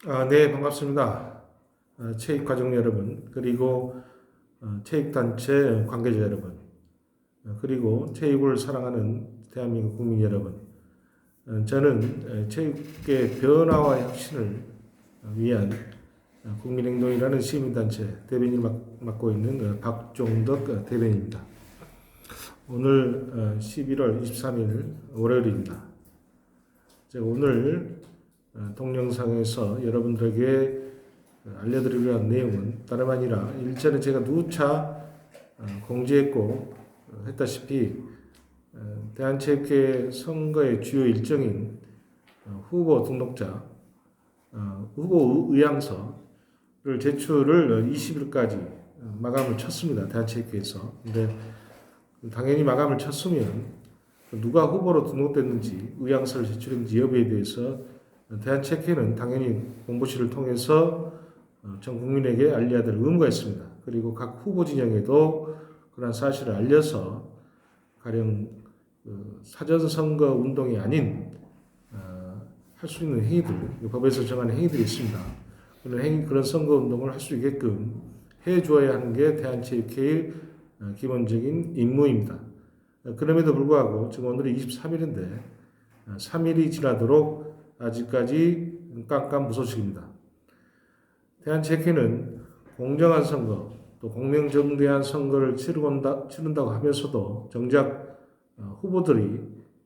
네, 반갑습니다. 체육가족 여러분, 그리고 체육단체 관계자 여러분, 그리고 체육을 사랑하는 대한민국 국민 여러분. 저는 체육계 변화와 혁신을 위한 국민행동이라는 시민단체 대변인을 맡고 있는 박종덕 대변인입니다. 오늘 11월 23일 월요일입니다. 제가 오늘 동영상에서 여러분들에게 알려드리려 한 내용은 다름 아니라 일전에 제가 누차 공지했고 했다시피 대한체육회 선거의 주요 일정인 후보 등록자, 후보 의향서를 제출을 20일까지 마감을 쳤습니다. 대한체육회에서. 근데 당연히 마감을 쳤으면 누가 후보로 등록됐는지 의향서를 제출했는지 여부에 대해서 대한체육회는 당연히 공보실을 통해서 전 국민에게 알려야 될 의무가 있습니다. 그리고 각 후보 진영에도 그런 사실을 알려서 가령 사전선거 운동이 아닌 할 수 있는 행위들, 법에서 정한 행위들이 있습니다. 그런 선거 운동을 할 수 있게끔 해줘야 하는 게 대한체육회의 기본적인 임무입니다. 그럼에도 불구하고 지금 오늘이 23일인데 3일이 지나도록 아직까지 깜깜무소식입니다. 대한체육회는 공정한 선거, 또 공명정대한 선거를 치른다고 하면서도 정작 후보들이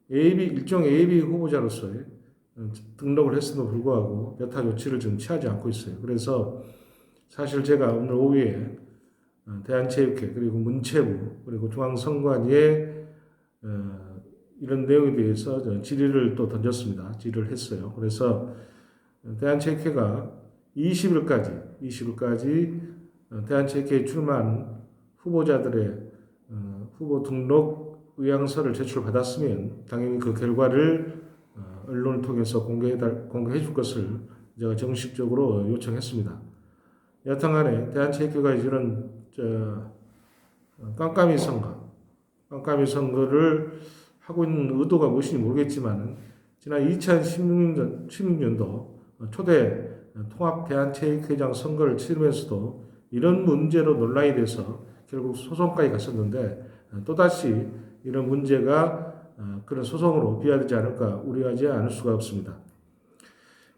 일종 AB 후보자로서의 등록을 했음에도 불구하고 여타 조치를 지금 취하지 않고 있어요. 그래서 사실 제가 오늘 오후에 대한체육회 그리고 문체부 그리고 중앙선관위에 이런 내용에 대해서 질의를 또 던졌습니다. 질의를 했어요. 그래서 대한체육회가 20일까지 대한체육회에 출마한 후보자들의 후보 등록 의향서를 제출받았으면 당연히 그 결과를 언론을 통해서 공개해 줄 것을 제가 정식적으로 요청했습니다. 여튼간에 대한체육회가 이런 깜깜이 선거를 하고 있는 의도가 무엇인지 모르겠지만 지난 2016년도 초대 통합 대한체육회장 선거를 치르면서도 이런 문제로 논란이 돼서 결국 소송까지 갔었는데 또다시 이런 문제가 그런 소송으로 비화되지 않을까 우려하지 않을 수가 없습니다.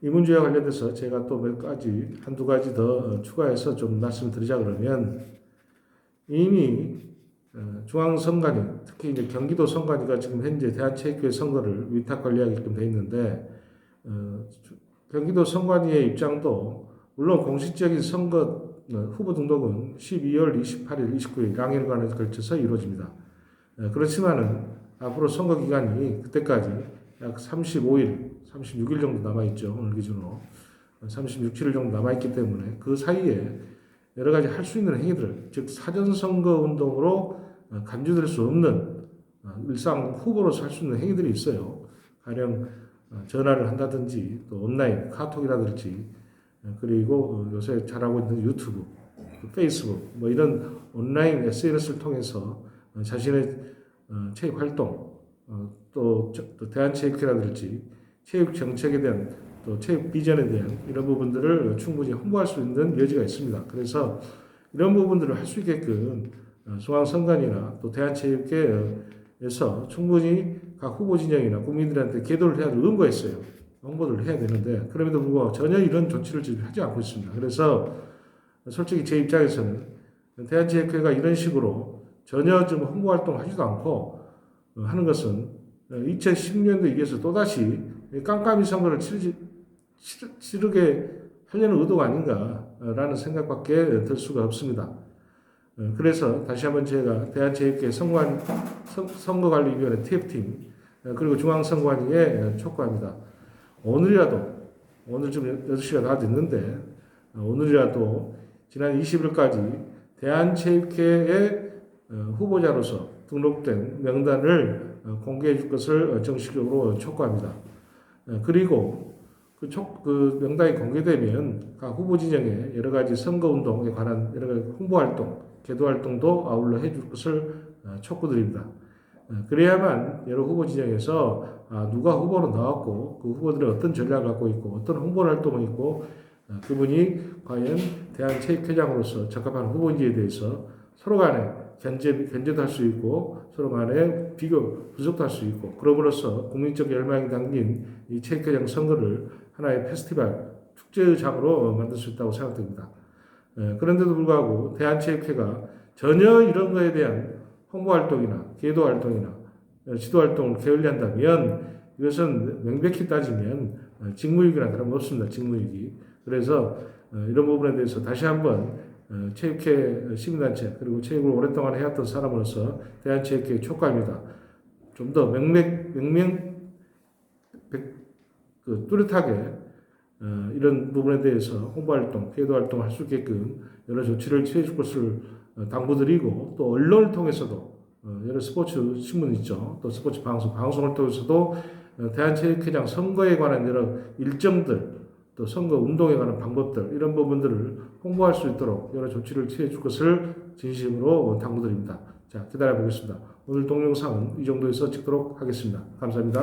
이 문제와 관련돼서 제가 또 한두 가지 더 추가해서 좀 말씀드리자 그러면 이미 중앙선관위, 특히 이제 경기도 선관위가 지금 현재 대한체육회 선거를 위탁 관리하게끔 돼 있는데 경기도 선관위의 입장도 물론 공식적인 선거 후보 등록은 12월 28일, 29일 양일간에 걸쳐서 이루어집니다. 그렇지만은 앞으로 선거 기간이 그때까지 약 35일, 36일 정도 남아있죠. 오늘 기준으로. 36, 7일 정도 남아있기 때문에 그 사이에 여러 가지 할 수 있는 행위들, 즉 사전선거 운동으로 간주될 수 없는 일상 후보로서 할 수 있는 행위들이 있어요. 가령 전화를 한다든지 또 온라인 카톡이라든지 그리고 요새 잘하고 있는 유튜브, 페이스북 뭐 이런 온라인 SNS를 통해서 자신의 체육 활동 또 대한체육회라든지 체육 정책에 대한 또 체육 비전에 대한 이런 부분들을 충분히 홍보할 수 있는 여지가 있습니다. 그래서 이런 부분들을 할 수 있게끔 중앙선관위나 또 대한체육회에서 충분히 각 후보 진영이나 국민들한테 계도를 해야 될 의무가 있어요. 홍보를 해야 되는데 그럼에도 불구하고 전혀 이런 조치를 지금 하지 않고 있습니다. 그래서 솔직히 제 입장에서는 대한체육회가 이런 식으로 전혀 좀 홍보 활동을 하지도 않고 하는 것은 2010년도에 이어서 또다시 깜깜이 선거를 치르게 하려는 의도가 아닌가라는 생각밖에 들 수가 없습니다. 그래서 다시 한번 제가 대한체육회 선거관리위원회 TF팀 그리고 중앙선관위에 촉구합니다. 오늘 좀 6시가 다 됐는데 오늘이라도 지난 20일까지 대한체육회의 후보자로서 등록된 명단을 공개해 줄 것을 정식적으로 촉구합니다. 그리고 그 명단이 공개되면 각 후보 진영의 여러 가지 선거 운동에 관한 여러 가지 홍보 활동, 계도 활동도 아울러 해줄 것을 촉구드립니다. 그래야만 여러 후보 진영에서 누가 후보로 나왔고 그 후보들이 어떤 전략을 갖고 있고 어떤 홍보 활동을 있고 그분이 과연 대한체육회장으로서 적합한 후보인지에 대해서 서로 간에 견제도 할 수 있고 서로 간에 비교 분석도 할 수 있고 그럼으로써 국민적 열망이 담긴 이 체육회장 선거를 하나의 페스티벌 축제장으로 만들 수 있다고 생각됩니다. 그런데도 불구하고 대한체육회가 전혀 이런 거에 대한 홍보 활동이나 계도 활동이나 지도 활동을 게을리한다면 이것은 명백히 따지면 직무유기나 다름없습니다. 직무유기. 그래서 이런 부분에 대해서 다시 한번 체육회 시민단체 그리고 체육을 오랫동안 해왔던 사람으로서 대한체육회 촉구합니다. 좀 더 뚜렷하게 이런 부분에 대해서 홍보활동, 계도 활동을 할 수 있게끔 여러 조치를 취해 줄 것을 당부드리고 또 언론을 통해서도 여러 스포츠 신문 있죠. 또 스포츠 방송을 통해서도 대한체육회장 선거에 관한 여러 일정들 또 선거 운동에 관한 방법들 이런 부분들을 홍보할 수 있도록 여러 조치를 취해 줄 것을 진심으로 당부드립니다. 자, 기다려 보겠습니다. 오늘 동영상은 이 정도에서 찍도록 하겠습니다. 감사합니다.